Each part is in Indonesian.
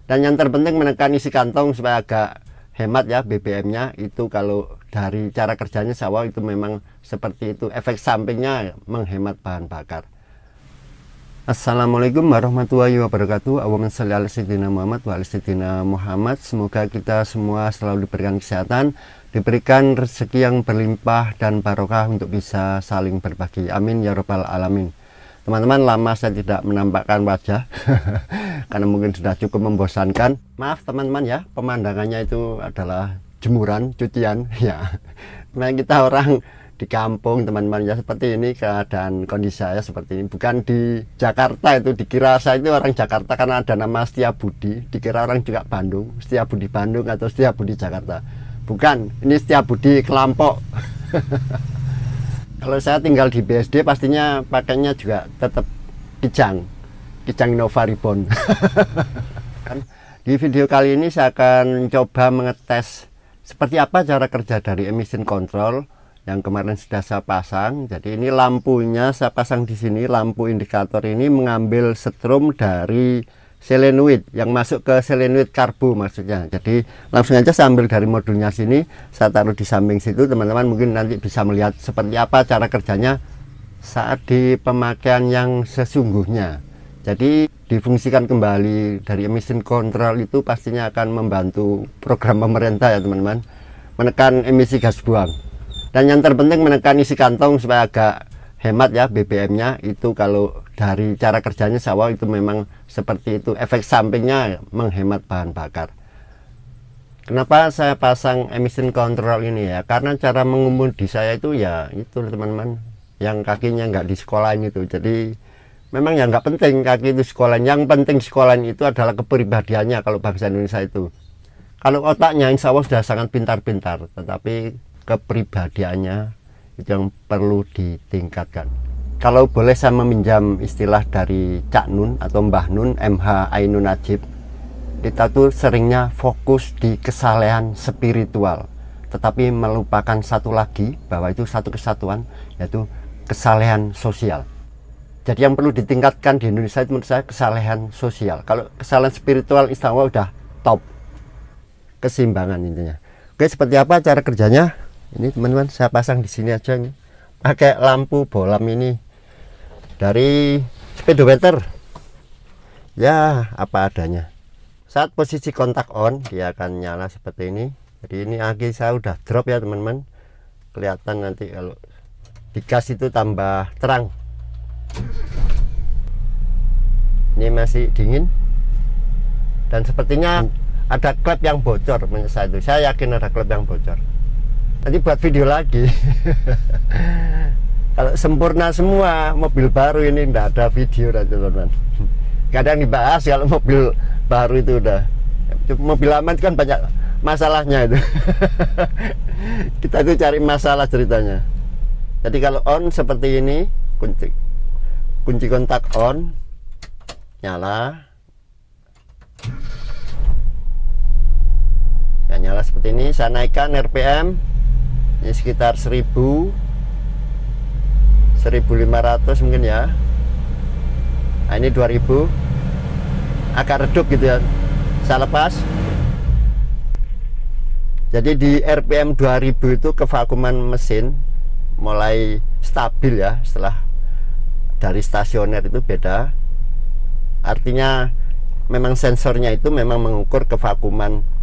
Dan yang terpenting menekan isi kantong supaya agak hemat ya BBM-nya. Itu kalau dari cara kerjanya sawah itu memang seperti itu. Efek sampingnya menghemat bahan bakar. Assalamualaikum warahmatullahi wabarakatuh. Allahumma shalli ala sayyidina Muhammad wa ala sayyidina Muhammad. Semoga kita semua selalu diberikan kesehatan, diberikan rezeki yang berlimpah dan barokah untuk bisa saling berbagi. Amin ya rabbal alamin. Teman-teman, lama saya tidak menampakkan wajah karena mungkin sudah cukup membosankan. Maaf teman-teman ya, pemandangannya itu adalah jemuran, cucian ya. Memang kita orang di kampung teman-teman ya, seperti ini keadaan kondisi saya seperti ini. Bukan di Jakarta, itu dikira saya itu orang Jakarta karena ada nama Setiabudi, dikira orang juga Bandung, Setiabudi Bandung atau Setiabudi Jakarta. Bukan, ini Setiabudi Kelampok. Kalau saya tinggal di BSD pastinya pakainya juga tetap Kijang Innova Ribbon. Di video kali ini saya akan coba mengetes seperti apa cara kerja dari emission control yang kemarin sudah saya pasang. Jadi ini lampunya saya pasang di sini. Lampu indikator ini mengambil setrum dari selenoid yang masuk ke selenoid karbo maksudnya. Jadi langsung aja saya ambil dari modulnya sini, saya taruh di samping situ. Teman-teman mungkin nanti bisa melihat seperti apa cara kerjanya saat di pemakaian yang sesungguhnya. Jadi difungsikan kembali dari emission control itu pastinya akan membantu program pemerintah ya teman-teman, menekan emisi gas buang. Dan yang terpenting menekan isi kantong supaya agak hemat ya BBM-nya. Itu kalau dari cara kerjanya sawah itu memang seperti itu. Efek sampingnya menghemat bahan bakar. Kenapa saya pasang emission control ini ya? Karena cara mengemudi saya itu ya itu teman-teman, yang kakinya nggak di sekolahin itu. Jadi memang yang nggak penting kaki itu sekolahin. Yang penting sekolahin itu adalah kepribadiannya kalau bangsa Indonesia itu. Kalau otaknya insya Allah sudah sangat pintar-pintar, tetapi kepribadiannya itu yang perlu ditingkatkan. Kalau boleh saya meminjam istilah dari Cak Nun atau Mbah Nun, MH Ainun Najib, kita tuh seringnya fokus di kesalehan spiritual, tetapi melupakan satu lagi, bahwa itu satu kesatuan, yaitu kesalehan sosial. Jadi yang perlu ditingkatkan di Indonesia itu menurut saya kesalehan sosial. Kalau kesalehan spiritual insya Allah udah top, keseimbangan intinya. Oke, seperti apa cara kerjanya? Ini teman-teman saya pasang di sini aja nih, pakai lampu bolam ini dari speedometer ya, apa adanya. Saat posisi kontak on dia akan nyala seperti ini. Jadi ini aki saya udah drop ya teman-teman, kelihatan nanti kalau digas itu tambah terang. Ini masih dingin dan sepertinya ada klep yang bocor menurut saya itu. Saya yakin ada klep yang bocor. Nanti buat video lagi. Kalau sempurna semua mobil baru ini nggak ada video teman-teman. Kadang dibahas kalau mobil baru itu udah. Mobil lama itu kan banyak masalahnya itu. Kita itu cari masalah ceritanya. Jadi kalau on seperti ini, kunci kontak on, nyala. Ya, nyala seperti ini. Saya naikkan RPM. Ini sekitar 1500 mungkin ya. Nah, ini 2000, agak redup gitu ya. Saya lepas. Jadi di RPM 2000 itu kevakuman mesin mulai stabil ya. Setelah dari stasioner itu beda. Artinya memang sensornya itu memang mengukur kevakuman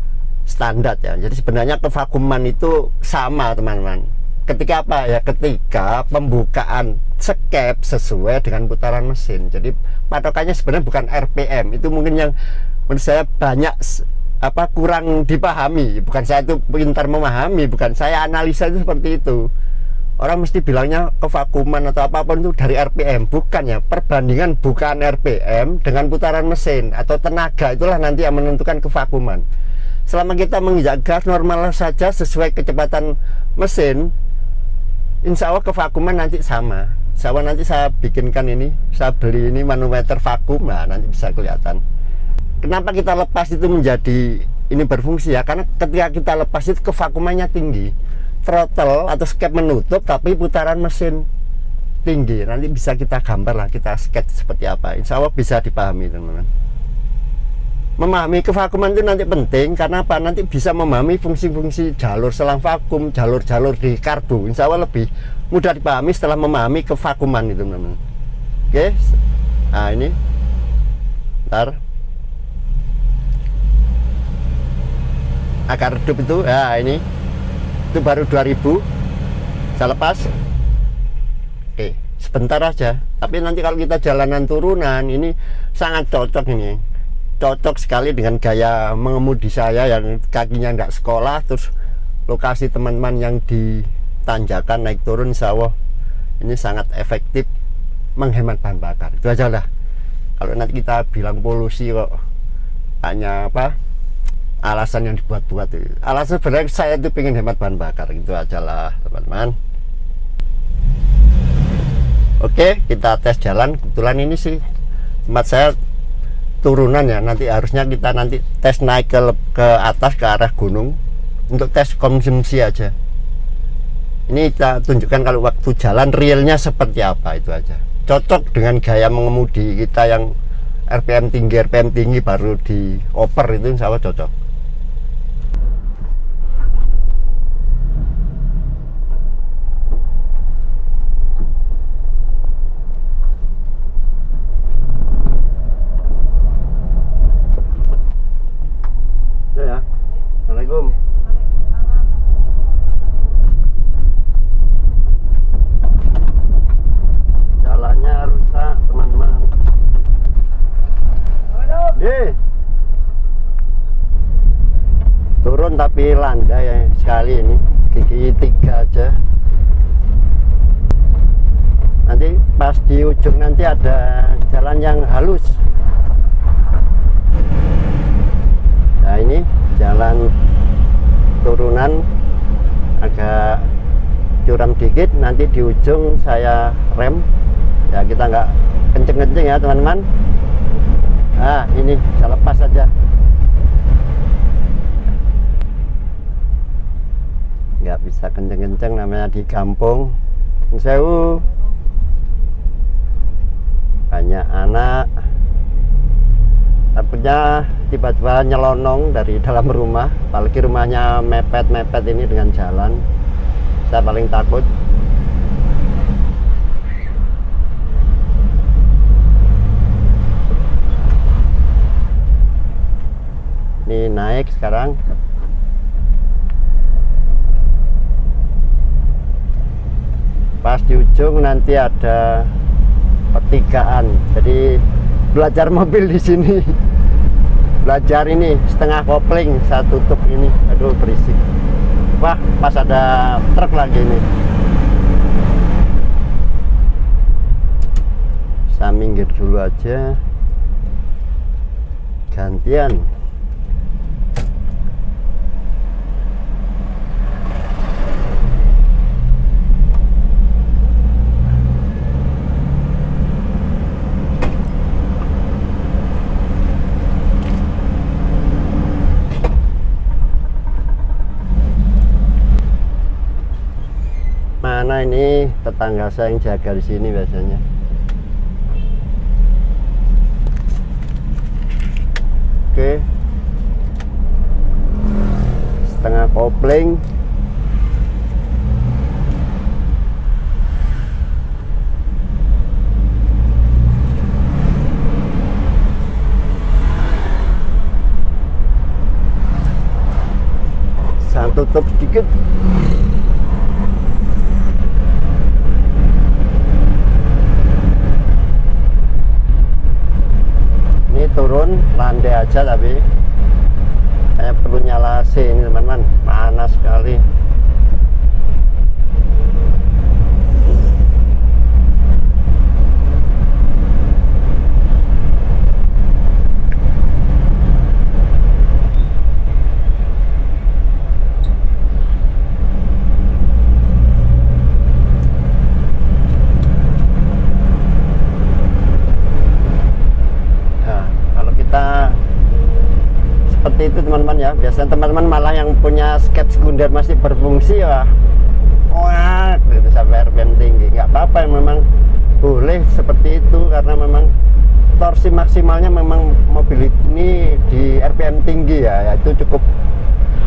standar ya. Jadi sebenarnya kevakuman itu sama teman-teman. Ketika apa ya? Ketika pembukaan skep sesuai dengan putaran mesin. Jadi patokannya sebenarnya bukan RPM. Itu mungkin yang menurut saya banyak kurang dipahami. Bukan saya itu pintar memahami, bukan saya analisa itu seperti itu. Orang mesti bilangnya kevakuman atau apapun itu dari RPM. Bukan ya, perbandingan bukan RPM dengan putaran mesin atau tenaga, itulah nanti yang menentukan kevakuman. Selama kita menginjak gas normal saja sesuai kecepatan mesin, insya Allah kevakuman nanti sama. Insya Allah nanti saya bikinkan ini, saya beli ini manometer vakum, nah nanti bisa kelihatan. Kenapa kita lepas itu menjadi ini berfungsi ya? Karena ketika kita lepas itu kevakumannya tinggi, throttle atau skep menutup, tapi putaran mesin tinggi. Nanti bisa kita gambar lah, kita sketch seperti apa. Insya Allah bisa dipahami teman-teman. memahami kevakuman itu nanti penting karena apa? Nanti bisa memahami fungsi-fungsi jalur selang vakum, jalur-jalur di karbu. Insya Allah lebih mudah dipahami setelah memahami kevakuman itu, teman-teman. Oke, nah ini, ntar akar redup itu, nah ini, itu baru 2000, saya lepas. Oke, sebentar aja. Tapi nanti kalau kita jalanan turunan, ini sangat cocok ini. Cocok sekali dengan gaya mengemudi saya yang kakinya nggak sekolah, terus lokasi teman-teman yang di tanjakan naik turun, insya Allah ini sangat efektif menghemat bahan bakar. Itu aja lah. Kalau nanti kita bilang polusi kok hanya apa alasan yang dibuat-buat itu. Alasan sebenarnya saya itu pengen hemat bahan bakar, itu aja lah teman-teman. Oke, kita tes jalan. Kebetulan ini sih tempat saya turunan ya, nanti harusnya kita nanti tes naik ke atas ke arah gunung untuk tes konsumsi aja. Ini kita tunjukkan kalau waktu jalan realnya seperti apa, itu aja. Cocok dengan gaya mengemudi kita yang RPM tinggi baru dioper, itu insya Allah cocok. Ya, Assalamualaikum. Jalannya rusak teman-teman. Turun tapi landai ya sekali ini, gigi 3 aja. Nanti pas di ujung nanti ada jalan yang halus. Nah ini jalan turunan agak curam dikit, nanti di ujung saya rem ya, kita nggak kenceng-kenceng ya teman-teman. Nah ini saya lepas saja, nggak bisa kenceng-kenceng, namanya di kampung. Sewu banyak anak, takutnya tiba-tiba nyelonong dari dalam rumah, apalagi rumahnya mepet-mepet ini dengan jalan. Saya paling takut. Ini naik sekarang. Pas di ujung nanti ada pertigaan, jadi belajar mobil di sini. Belajar ini setengah kopling, saya tutup ini. Aduh berisik. Wah, pas ada truk lagi ini. Saya minggir dulu aja. Gantian. Mana ini tetangga saya yang jaga di sini biasanya. Oke, setengah kopling. Saya tutup sedikit. Turun landai aja, tapi saya perlu nyala AC ini teman-teman, panas sekali. Seperti itu teman-teman ya. Biasanya teman-teman malah yang punya skep sekunder masih berfungsi ya, wah gitu, sampai RPM tinggi. Nggak apa-apa, memang boleh seperti itu karena memang torsi maksimalnya memang mobil ini di RPM tinggi ya, itu cukup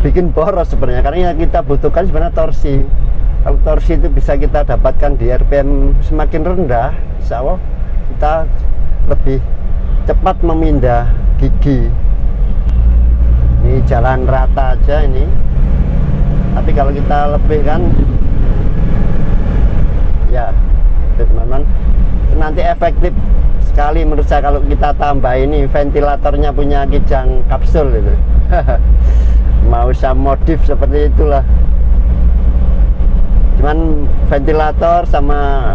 bikin boros sebenarnya, karena yang kita butuhkan sebenarnya torsi. Kalau torsi itu bisa kita dapatkan di RPM semakin rendah, insya Allah kita lebih cepat memindah gigi. Ini jalan rata aja ini, tapi kalau kita lebihkan ya teman-teman, nanti efektif sekali menurut saya kalau kita tambah ini ventilatornya punya kijang kapsul itu. Mau saya modif seperti itulah, cuman ventilator sama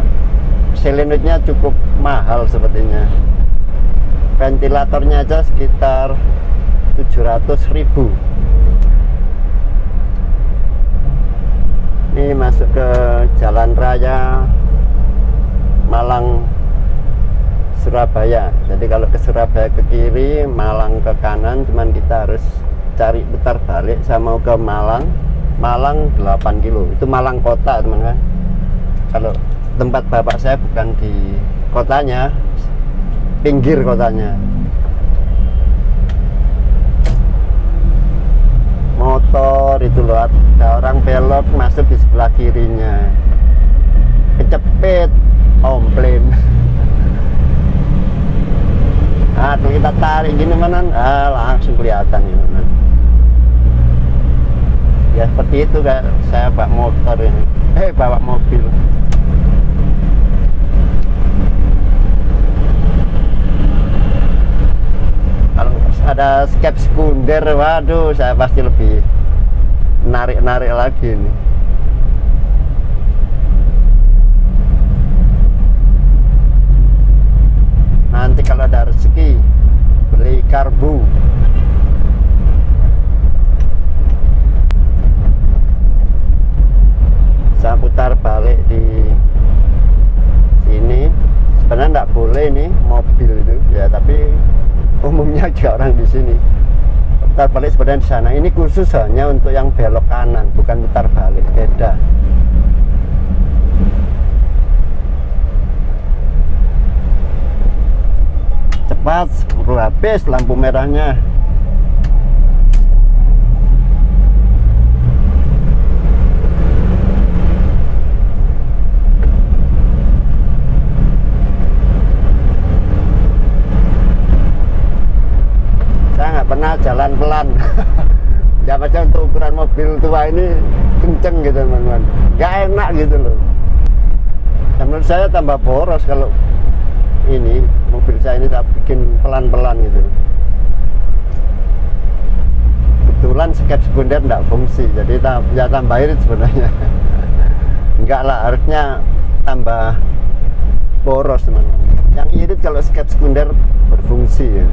selinutnya cukup mahal sepertinya. Ventilatornya aja sekitar 700.000. Ini masuk ke jalan raya Malang Surabaya. Jadi kalau ke Surabaya ke kiri, Malang ke kanan, cuman kita harus cari putar balik. Saya mau ke Malang 8 kilo, itu Malang kota teman-teman. Kalau tempat bapak saya bukan di kotanya, pinggir kotanya. Motor itu loh, ada orang belok masuk di sebelah kirinya, kecepet komplain. Nah, kalau kita tarik gini mana, langsung kelihatan ini mana. Ya seperti itu kayak saya bawa motor ini, bawa mobil. Kalau ada skep sekunder, waduh, saya pasti lebih narik lagi nih. Nanti kalau ada rezeki beli karbu. Saya putar balik di sini. Sebenarnya enggak boleh nih mobil itu ya, tapi umumnya juga orang di sini putar balik sebenarnya di sana. Ini khusus hanya untuk yang belok kanan, bukan putar balik, beda. Cepat, udah habis lampu merahnya. Saya nggak pernah jalan pelan. Ya macam untuk ukuran mobil tua ini kenceng gitu teman-teman, nggak enak gitu loh. Dan menurut saya tambah boros kalau ini mobil saya ini tak bikin pelan-pelan gitu. Kebetulan skep sekunder enggak fungsi, jadi ya tambah irit sebenarnya. Enggak lah, harusnya tambah boros teman-teman. Yang irit kalau skep sekunder berfungsi ya.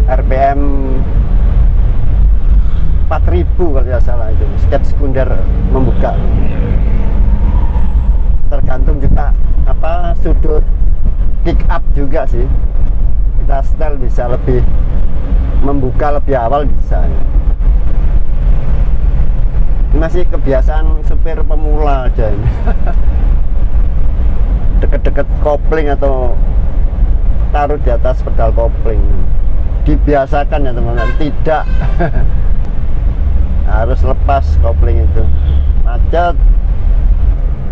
RPM 4000 kalau tidak salah itu skep sekunder membuka. Tergantung juga apa sudut pick up juga sih, kita setel bisa lebih membuka lebih awal bisa. Ini masih kebiasaan supir pemula aja ini. Deket-deket kopling atau taruh di atas pedal kopling, dibiasakan ya teman-teman, tidak harus lepas kopling itu, macet.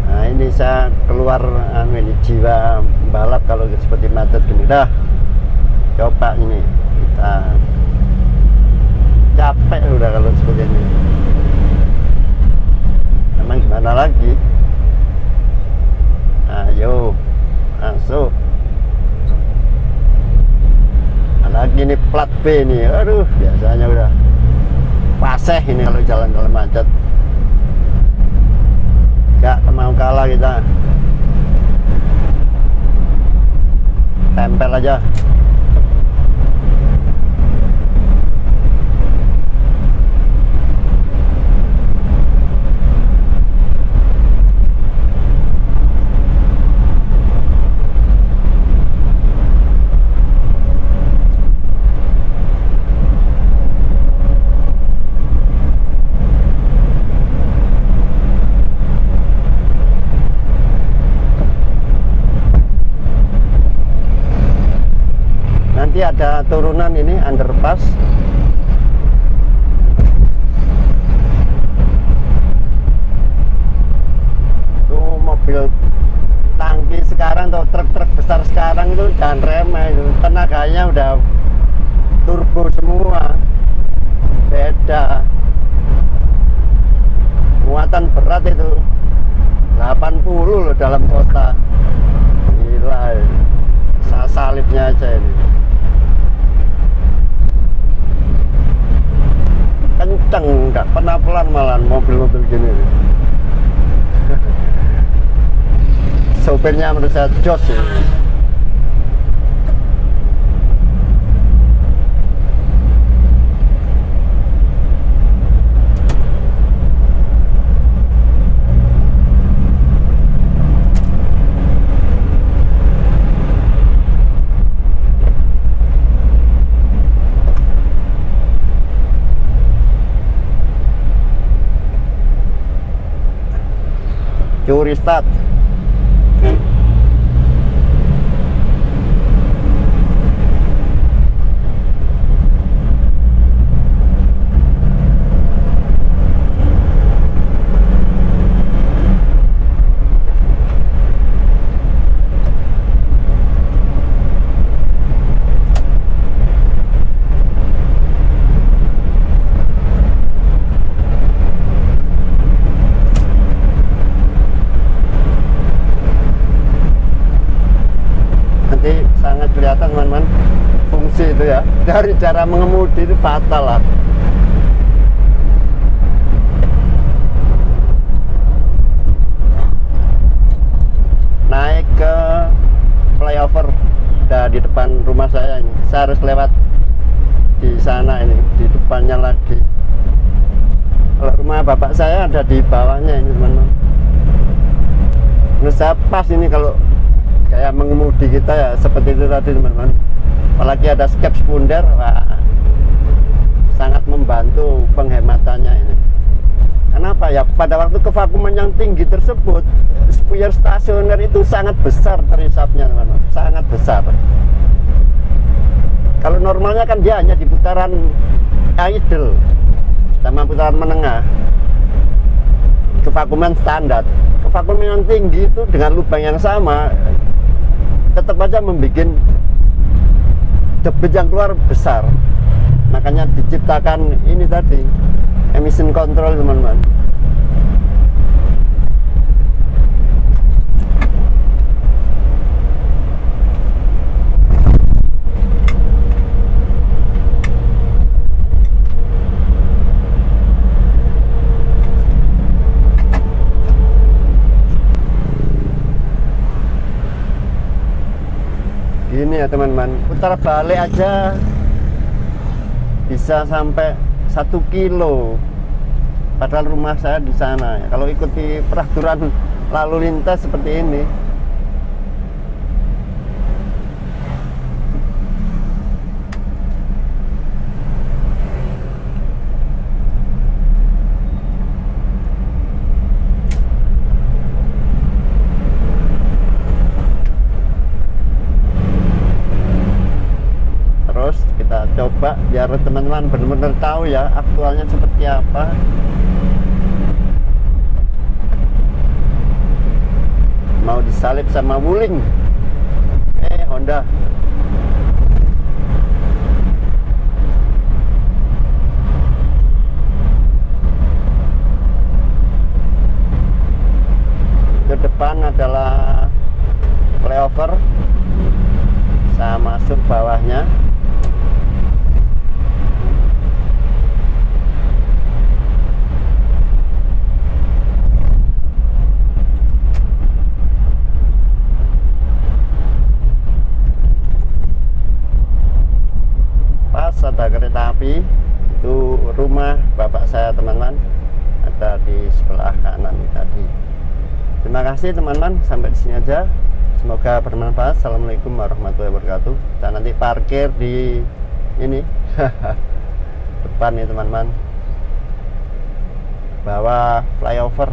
Nah ini saya keluar ini jiwa balap kalau seperti macet gini. Dah coba ini, kita capek udah kalau seperti ini. Emang gimana lagi? Ayo masuk. Lagi ini plat B nih, aduh biasanya udah fasih ini kalau jalan macet. Gak mau kalah kita, tempel aja. Nanti ada turunan ini underpass. Tuh mobil tangki sekarang atau truk-truk besar sekarang itu jangan remeh itu. Tenaganya udah turbo semua. Beda. Muatan berat itu 80 loh dalam kota. Gila ini. Salibnya aja ini. Kenceng, nggak pernah pelan malahan mobil-mobil gini. Sopirnya menurut saya jos ya. Curi start. Sangat kelihatan teman-teman fungsi itu ya, dari cara mengemudi itu fatal lah. Naik ke flyover udah di depan rumah saya ini, saya harus lewat di sana ini, di depannya lagi. Kalau rumah bapak saya ada di bawahnya ini teman-teman. Menurut saya pas ini kalau kayak mengemudi kita ya seperti itu tadi teman-teman. Apalagi ada skep sekunder, wah, sangat membantu penghematannya ini. Kenapa ya? Pada waktu kevakuman yang tinggi tersebut, spuyer stasioner itu sangat besar terisapnya teman-teman, sangat besar. Kalau normalnya kan dia hanya di putaran idle sama putaran menengah, kevakuman standar. Kevakuman yang tinggi itu dengan lubang yang sama tetap aja membuat debit yang keluar besar. Makanya diciptakan ini tadi, emission control teman-teman. Gini ya teman-teman, putar balik aja bisa sampai 1 kilo, padahal rumah saya di sana ya. Kalau ikuti peraturan lalu lintas seperti ini, kita coba biar teman-teman benar-benar tahu ya aktualnya seperti apa. Mau disalip sama Wuling, Honda. Ke depan adalah flyover, saya masuk bawahnya. Ada kereta api, itu rumah bapak saya teman-teman, ada di sebelah kanan tadi. Terima kasih teman-teman, sampai di sini aja, semoga bermanfaat. Assalamualaikum warahmatullahi wabarakatuh. Kita nanti parkir di ini depan nih teman-teman, bawah flyover.